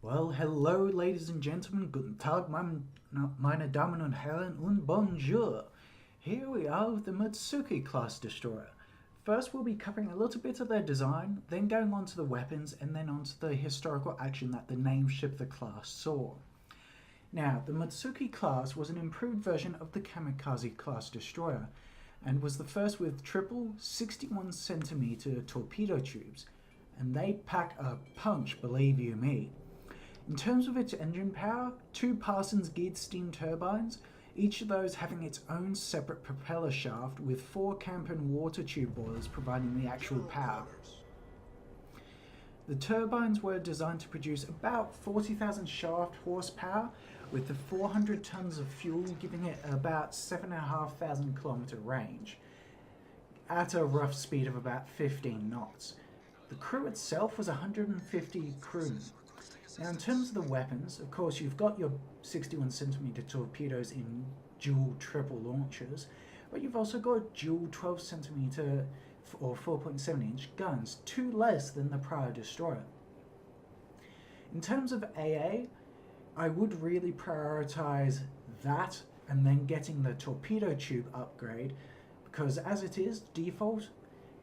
Well, hello, ladies and gentlemen. Guten Tag, meine Damen und Herren, und bonjour. Here we are with the Mutsuki class destroyer. First, we'll be covering a little bit of their design, then going on to the weapons, and then on to the historical action that the named ship of the class saw. Now, the Mutsuki class was an improved version of the Kamikaze class destroyer, and was the first with triple 61 centimeter torpedo tubes, and they pack a punch, believe you me. In terms of its engine power, two Parsons geared steam turbines, each of those having its own separate propeller shaft with four Campen water tube boilers providing the actual power. The turbines were designed to produce about 40,000 shaft horsepower, with the 400 tons of fuel giving it about 7,500 kilometer range, at a rough speed of about 15 knots. The crew itself was 150 crewmen. Now, in terms of the weapons, of course, you've got your 61 centimeter torpedoes in dual triple launchers, but you've also got dual 12 centimeter or 4.7-inch guns, two less than the prior destroyer. In terms of AA, I would really prioritize that and then getting the torpedo tube upgrade, because as it is, default,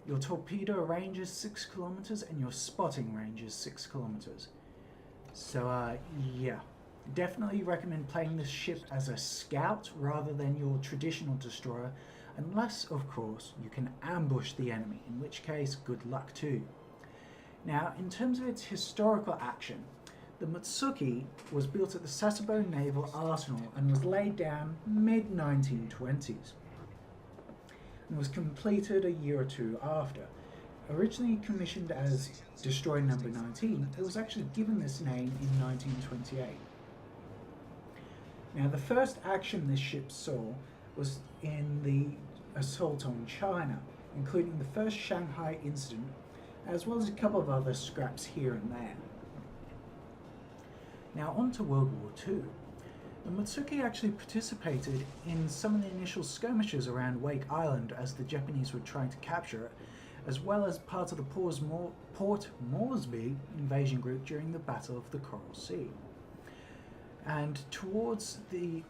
your torpedo range is 6 kilometers and your spotting range is 6 kilometers. So, yeah, definitely recommend playing this ship as a scout rather than your traditional destroyer, unless, of course, you can ambush the enemy, in which case, good luck too. Now, in terms of its historical action, the Mutsuki was built at the Sasebo Naval Arsenal and was laid down mid-1920s, and was completed a year or two after. Originally commissioned as Destroyer Number 19, it was actually given this name in 1928. Now, the first action this ship saw was in the assault on China, including the first Shanghai incident, as well as a couple of other scraps here and there. Now, on to World War II. The Mutsuki actually participated in some of the initial skirmishes around Wake Island as the Japanese were trying to capture it, as well as part of the Port Moresby invasion group during the Battle of the Coral Sea. And towards the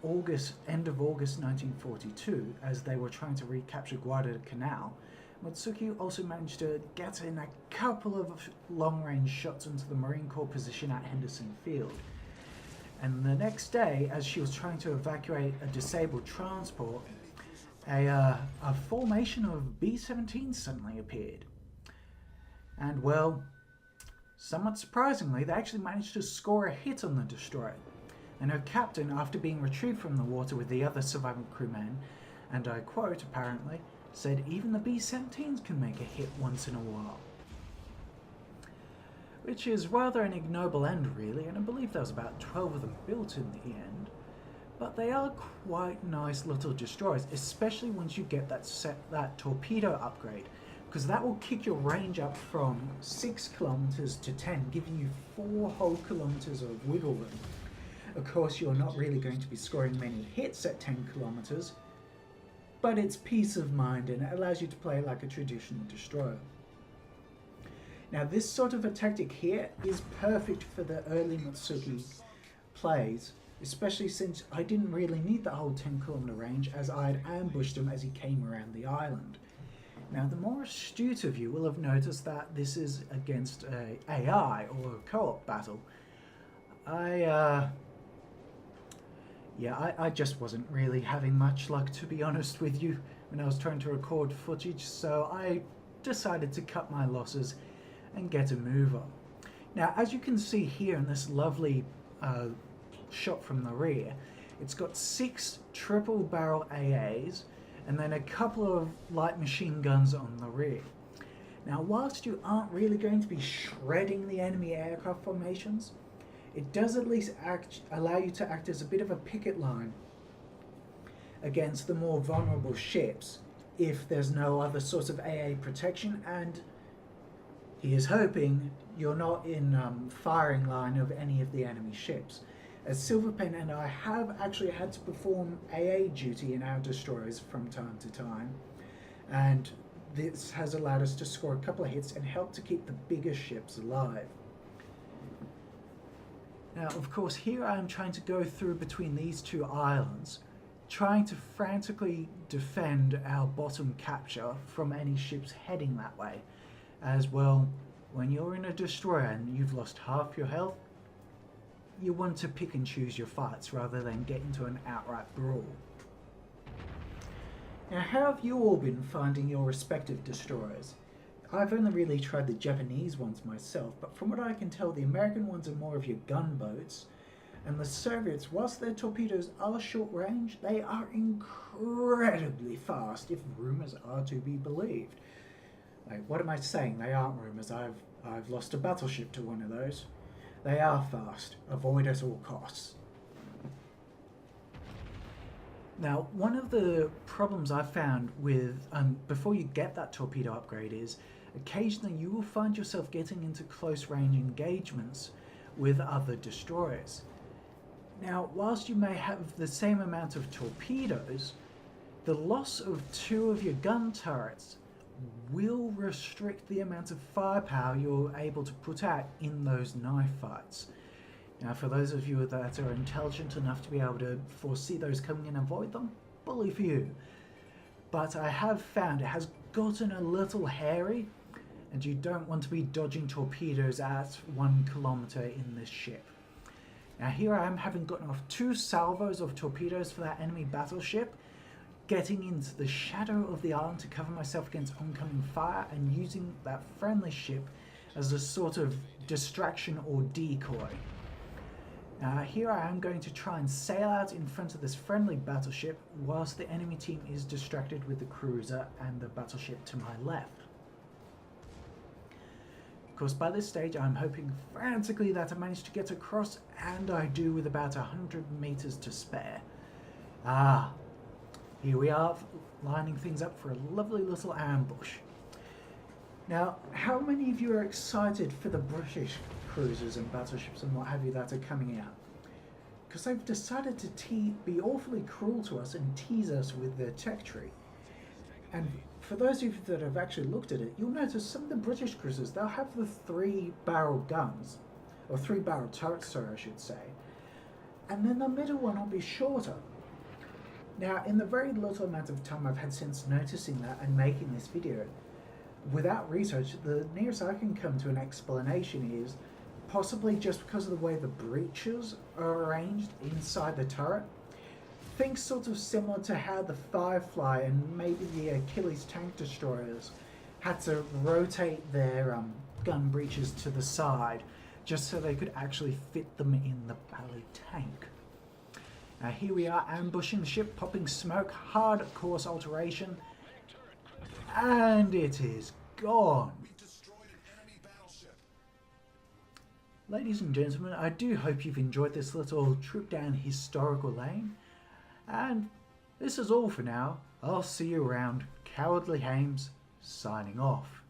end of August 1942, as they were trying to recapture Guadalcanal, Mutsuki also managed to get in a couple of long-range shots into the Marine Corps position at Henderson Field. And the next day, as she was trying to evacuate a disabled transport, a formation of B-17s suddenly appeared. And, well, somewhat surprisingly, they actually managed to score a hit on the destroyer. And her captain, after being retrieved from the water with the other surviving crewmen, and I quote, apparently, said, "Even the B-17s can make a hit once in a while." Which is rather an ignoble end, really, and I believe there was about 12 of them built in the end. But they are quite nice little destroyers, especially once you get that torpedo upgrade, because that will kick your range up from 6 kilometers to 10, giving you 4 whole kilometers of wiggle room. Of course, you're not really going to be scoring many hits at 10 kilometers, but it's peace of mind and it allows you to play like a traditional destroyer. Now, this sort of a tactic here is perfect for the early Mutsuki plays, especially since I didn't really need the whole 10-kilometer range, as I had ambushed him as he came around the island. Now, the more astute of you will have noticed that this is against a AI or a co-op battle. I just wasn't really having much luck, to be honest with you, when I was trying to record footage, so I decided to cut my losses and get a move on. Now, as you can see here in this lovely shot from the rear, it's got 6 triple barrel AAs and then a couple of light machine guns on the rear. Now, whilst you aren't really going to be shredding the enemy aircraft formations, it does at least allow you to act as a bit of a picket line against the more vulnerable ships if there's no other sort of AA protection, and he is hoping you're not in firing line of any of the enemy ships. As Silverpen and I have actually had to perform AA duty in our destroyers from time to time, and this has allowed us to score a couple of hits and help to keep the bigger ships alive. Now, of course, here I am trying to go through between these two islands, trying to frantically defend our bottom capture from any ships heading that way. As well, when you're in a destroyer and you've lost half your health, you want to pick and choose your fights rather than get into an outright brawl. Now, how have you all been finding your respective destroyers? I've only really tried the Japanese ones myself, but from what I can tell, the American ones are more of your gunboats, and the Soviets, whilst their torpedoes are short range, they are incredibly fast, if rumours are to be believed. Like, what am I saying? They aren't rumours. I've lost a battleship to one of those. They are fast. Avoid at all costs. Now, one of the problems I've found with, before you get that torpedo upgrade is, occasionally you will find yourself getting into close range engagements with other destroyers. Now, whilst you may have the same amount of torpedoes, the loss of 2 of your gun turrets will restrict the amount of firepower you're able to put out in those knife fights. Now, for those of you that are intelligent enough to be able to foresee those coming and avoid them, bully for you. But I have found it has gotten a little hairy, and you don't want to be dodging torpedoes at 1 kilometer in this ship. Now, here I am, having gotten off 2 salvos of torpedoes for that enemy battleship, getting into the shadow of the island to cover myself against oncoming fire, and using that friendly ship as a sort of distraction or decoy. Here I am going to try and sail out in front of this friendly battleship whilst the enemy team is distracted with the cruiser and the battleship to my left. Of course, by this stage I'm hoping frantically that I manage to get across, and I do with about 100 meters to spare. Here we are, lining things up for a lovely little ambush. Now, how many of you are excited for the British cruisers and battleships and what have you that are coming out? Because they've decided to be awfully cruel to us and tease us with their tech tree. And for those of you that have actually looked at it, you'll notice some of the British cruisers, they'll have the 3-barrel guns, or 3-barrel turrets, sorry, I should say, and then the middle one will be shorter. Now, in the very little amount of time I've had since noticing that and making this video, without research, the nearest I can come to an explanation is possibly just because of the way the breaches are arranged inside the turret. Think sort of similar to how the Firefly and maybe the Achilles tank destroyers had to rotate their gun breaches to the side just so they could actually fit them in the bally tank. Now here we are ambushing the ship, popping smoke, hard course alteration, and it is gone. Ladies and gentlemen, I do hope you've enjoyed this little trip down historical lane, and this is all for now. I'll see you around. Cowardly Hames, signing off.